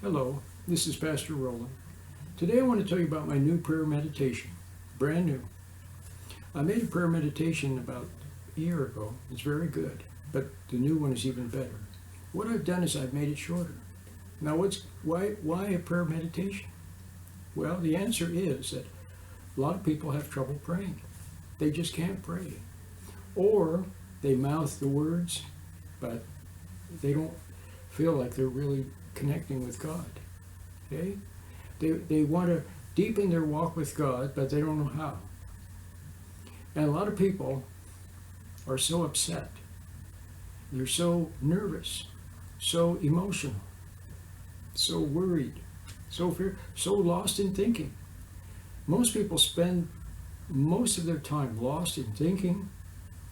Hello, this is Pastor Roland. Today I want to tell you about my new prayer meditation. Brand new. I made a prayer meditation about a year ago. It's very good, but the new one is even better. What I've done is I've made it shorter. Now why a prayer meditation? Well, the answer is that a lot of people have trouble praying. They just can't pray. Or they mouth the words, but they don't feel like they're really connecting with God. Okay? They want to deepen their walk with God, but they don't know how. And a lot of people are so upset. They're so nervous, so emotional, so worried, so fear, so lost in thinking. Most people spend most of their time lost in thinking,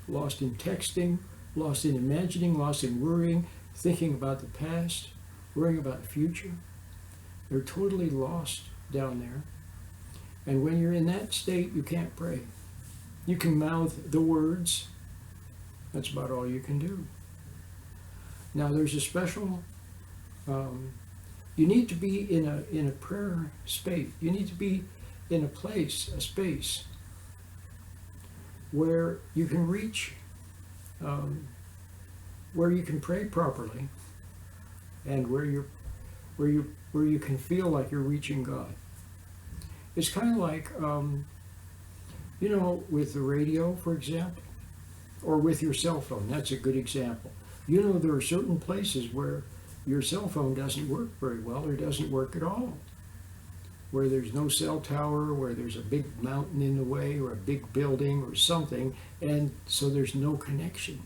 lost in texting, lost in imagining, lost in worrying, thinking about the past, worrying about the future. They're totally lost down there. And when you're in that state, you can't pray. You can mouth the words. That's about all you can do. Now there's a special, you need to be in a prayer space. You need to be in a place, a space, where you can reach, where you can pray properly, and where you can feel like you're reaching God. It's kind of like, with the radio, for example, or with your cell phone. That's a good example. There are certain places where your cell phone doesn't work very well or doesn't work at all, where there's no cell tower, where there's a big mountain in the way or a big building or something, and so there's no connection.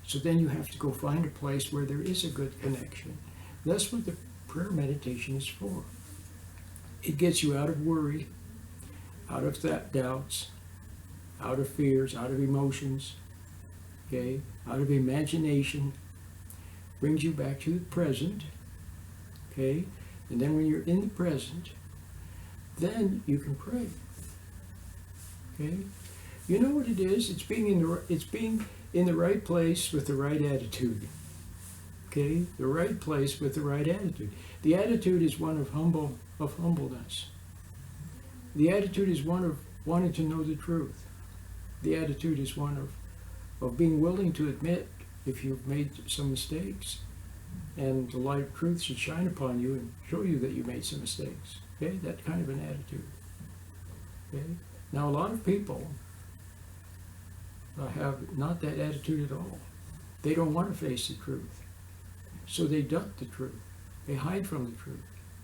So then you have to go find a place where there is a good connection. That's what the prayer meditation is for. It gets you out of worry, out of doubts, out of fears, out of emotions, okay, out of imagination, brings you back to the present, okay, and then when you're in the present, then you can pray, okay. You know what it is? It's being in the right place with the right attitude. Okay, the right place with the right attitude. The attitude is one of humbleness. The attitude is one of wanting to know the truth. The attitude is one of being willing to admit if you've made some mistakes, and the light of truth should shine upon you and show you that you made some mistakes. Okay, that kind of an attitude. Okay, now a lot of people have not that attitude at all. They don't want to face the truth. So they duck the truth. They hide from the truth.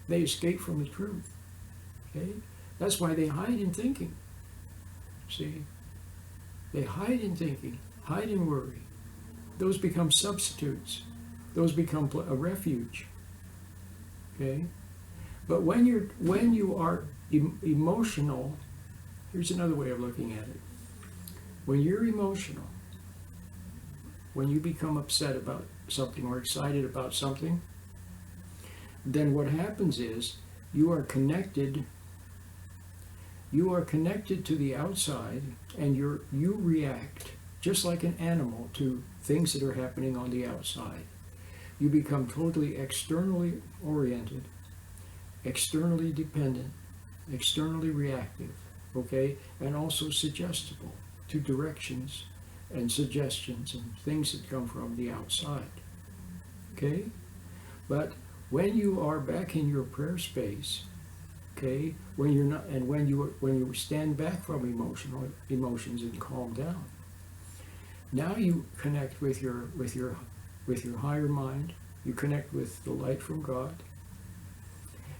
They escape from the truth. Okay? That's why they hide in thinking. See? They hide in thinking, hide in worry. Those become substitutes. Those become a refuge. Okay? But when you are emotional, here's another way of looking at it. When you're emotional, when you become upset about something or excited about something, then what happens is you are connected to the outside, and you react just like an animal to things that are happening on the outside. You become totally externally oriented, externally dependent, externally reactive, okay, and also suggestible to directions and suggestions and things that come from the outside. Okay? But when you are back in your prayer space, okay, when you're not, and when you stand back from emotions and calm down, now you connect with your higher mind. You connect with the light from God,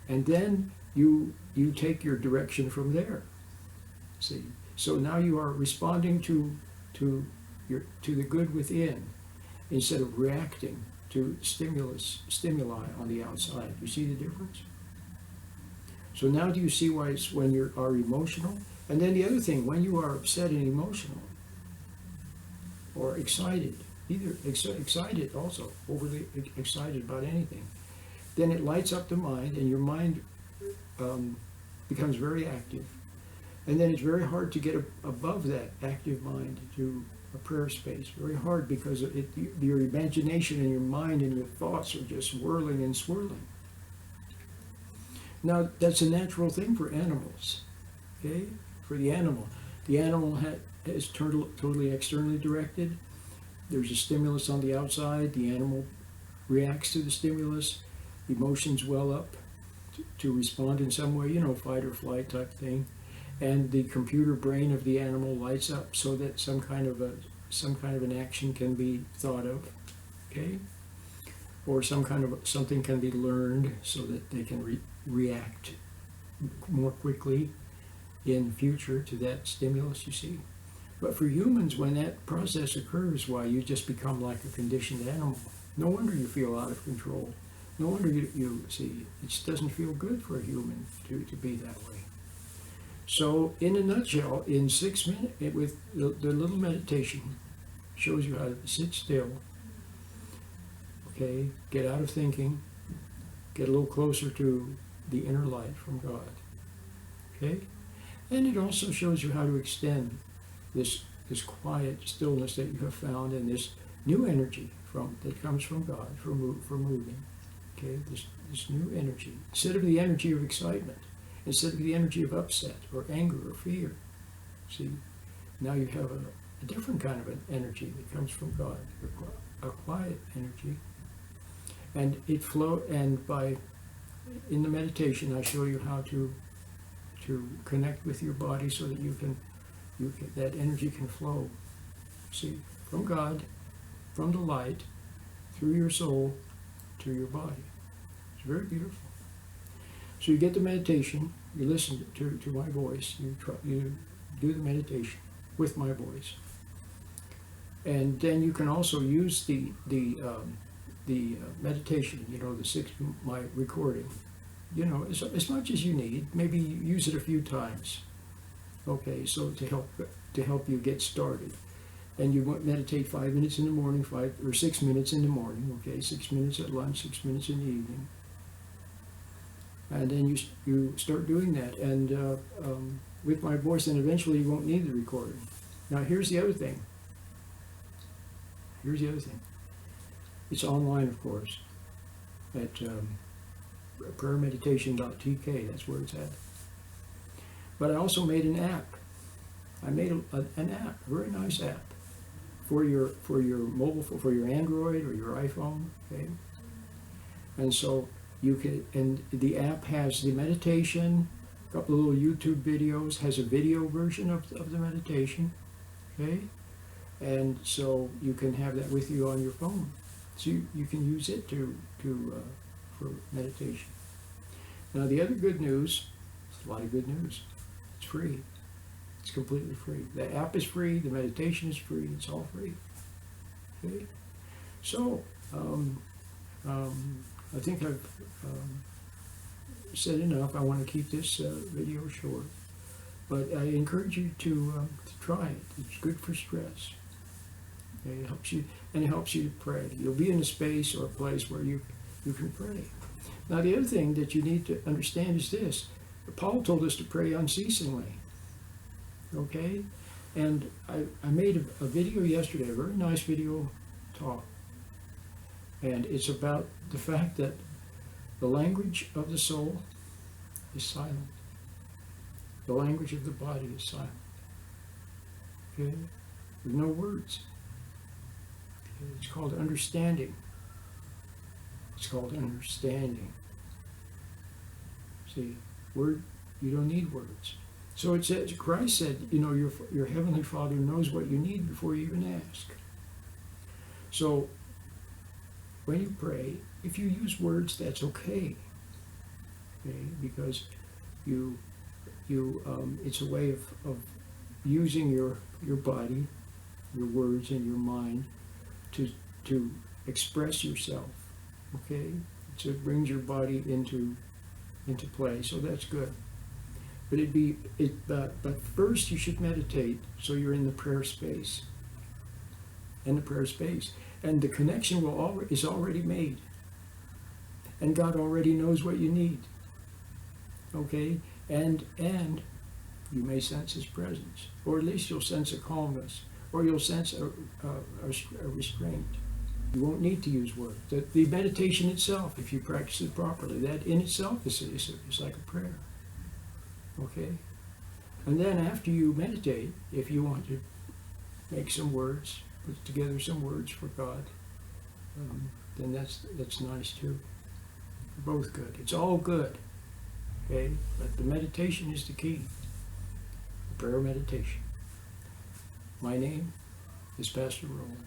and then you take your direction from there. See, so now you are responding to the good within, instead of reacting to stimuli on the outside. You see the difference? So now do you see why it's when you are emotional? And then the other thing, when you are upset and emotional, or excited, either excited also, overly excited about anything, then it lights up the mind, and your mind becomes very active. And then it's very hard to get above that active mind to a prayer space. Very hard, because your imagination and your mind and your thoughts are just whirling and swirling. Now, that's a natural thing for animals, okay? For the animal. The animal is totally externally directed. There's a stimulus on the outside. The animal reacts to the stimulus. Emotions well up to respond in some way, fight or flight type thing. And the computer brain of the animal lights up so that some kind of an action can be thought of, okay? Or something can be learned so that they can react more quickly in the future to that stimulus, you see. But for humans, when that process occurs, why, you just become like a conditioned animal. No wonder you feel out of control. No wonder you see, it just doesn't feel good for a human to be that way. So, in a nutshell, in 6 minutes, with the little meditation, shows you how to sit still, okay, get out of thinking, get a little closer to the inner light from God, okay? And it also shows you how to extend this quiet stillness that you have found and this new energy that comes from God for moving. Okay, this new energy. Instead of the energy of excitement, instead of the energy of upset or anger or fear. See, now you have a different kind of an energy that comes from God, a quiet energy. And in the meditation I show you how to connect with your body so that that energy can flow. See, from God, from the light, through your soul, to your body. It's very beautiful. So you get the meditation, you listen to my voice, you do the meditation with my voice. And then you can also use the meditation, my recording, as much as you need. Maybe use it a few times. Okay, so to help you get started. And you meditate 5 minutes in the morning, 5 or 6 minutes in the morning, okay, 6 minutes at lunch, 6 minutes in the evening. And then you start doing that, and with my voice, and eventually you won't need the recording. Now here's the other thing. It's online, of course, at prayermeditation.tk, that's where it's at. But I also made an app. I made an app, a very nice app, for your mobile, for your Android or your iPhone, okay? And so and the app has the meditation, a couple of little YouTube videos, has a video version of the meditation, okay? And so you can have that with you on your phone. So you can use it for meditation. Now the other good news, it's a lot of good news, it's free. It's completely free. The app is free, the meditation is free, it's all free. Okay? So, I think I've said enough. I want to keep this video short. But I encourage you to try it. It's good for stress. Okay? It helps you to pray. You'll be in a space or a place where you can pray. Now the other thing that you need to understand is this. Paul told us to pray unceasingly. Okay? And I made a video yesterday, a very nice video talk. And it's about the fact that the language of the soul is silent. The language of the body is silent. Okay? With no words. Okay? It's called understanding. It's called understanding. See, you don't need words. So it says, Christ said, your Heavenly Father knows what you need before you even ask. So when you pray, if you use words, that's okay. Okay, because it's a way of using your body, your words, and your mind to express yourself. Okay, so it brings your body into play. So that's good. But first you should meditate so you're in the prayer space. In the prayer space. And the connection is already made. And God already knows what you need. Okay? And you may sense His presence. Or at least you'll sense a calmness. Or you'll sense a restraint. You won't need to use words. The meditation itself, if you practice it properly, that in itself is like a prayer. Okay? And then after you meditate, if you want to make some words, put together some words for God, then that's nice too. Both good. It's all good. Okay? But the meditation is the key. The prayer meditation. My name is Pastor Roland.